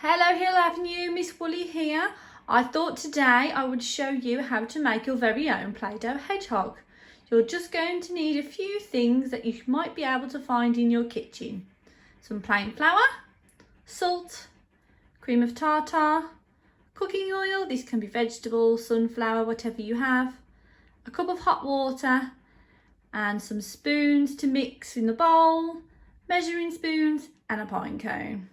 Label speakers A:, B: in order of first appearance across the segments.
A: Hello Hill Avenue, Miss Woolly here. I thought today I would show you how to make your very own Play-Doh Hedgehog. You're just going to need a few things that you might be able to find in your kitchen. Some plain flour, salt, cream of tartar, cooking oil, this can be vegetable, sunflower, whatever you have, a cup of hot water and some spoons to mix in the bowl, measuring spoons and a pine cone.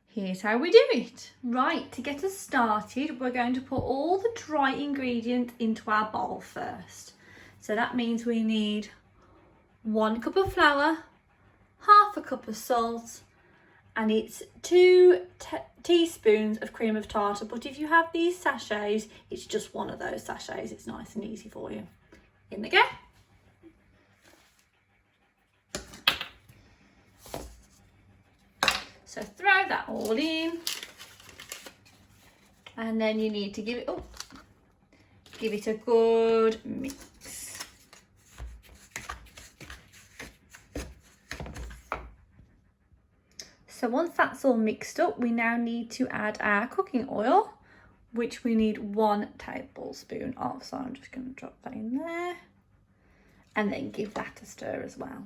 A: Here's how we do it. Right, to get us started, we're going to put all the dry ingredients into our bowl first. So that means we need 1 cup of flour, half a cup of salt, and it's 2 teaspoons of cream of tartar. But if you have these sachets, it's just one of those sachets. It's nice and easy for you. In they go. So throw that all in, and then you need to give it a good mix. So once that's all mixed up, we now need to add our cooking oil, which we need 1 tablespoon of. So I'm just going to drop that in there and then give that a stir as well.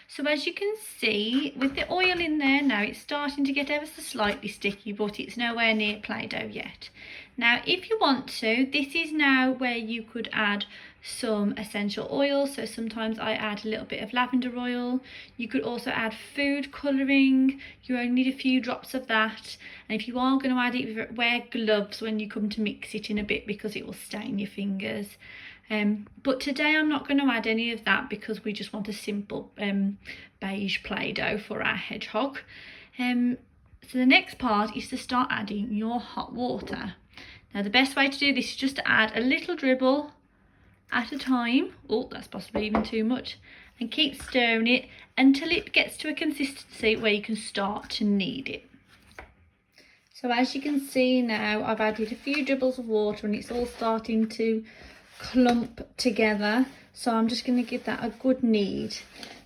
A: So as you can see, with the oil in there now, it's starting to get ever so slightly sticky, but it's nowhere near Play-Doh yet. Now, if you want to, this is now where you could add some essential oil. So sometimes I add a little bit of lavender oil. You could also add food colouring. You only need a few drops of that. And if you are going to add it, wear gloves when you come to mix it in a bit, because it will stain your fingers. But today I'm not going to add any of that because we just want a simple beige Play-Doh for our hedgehog. So the next part is to start adding your hot water. Now the best way to do this is just to add a little dribble at a time. Oh, that's possibly even too much. And keep stirring it until it gets to a consistency where you can start to knead it. So as you can see now, I've added a few dribbles of water and it's all starting to clump together, so I'm just going to give that a good knead.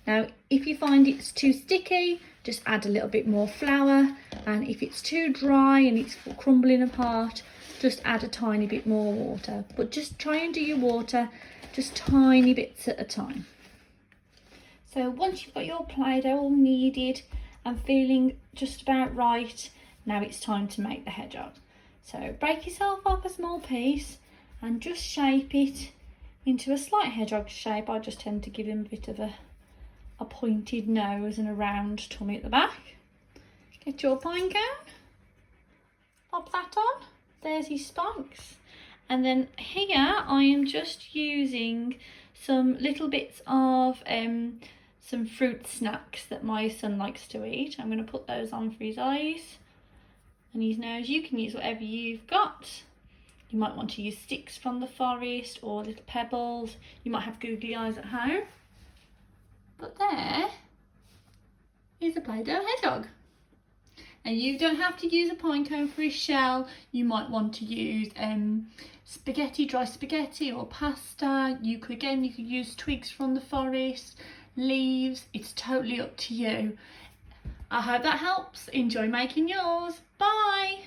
A: Now if you find it's too sticky, just add a little bit more flour, and if it's too dry and it's crumbling apart, just add a tiny bit more water. But just try and do your water just tiny bits at a time. So once you've got your Play-Doh all kneaded and feeling just about right, now it's time to make the hedgehog. So break yourself up a small piece and just shape it into a slight hedgehog shape. I just tend to give him a bit of a pointed nose and a round tummy at the back. Get your pine cone, pop that on, there's his spikes. And then here I am just using some little bits of some fruit snacks that my son likes to eat. I'm going to put those on for his eyes and his nose. You can use whatever you've got. You might want to use sticks from the forest or little pebbles. You might have googly eyes at home. But there is a Play-Doh hedgehog. And you don't have to use a pine cone for his shell. You might want to use spaghetti, dry spaghetti or pasta. You could use twigs from the forest, leaves. It's totally up to you. I hope that helps. Enjoy making yours. Bye.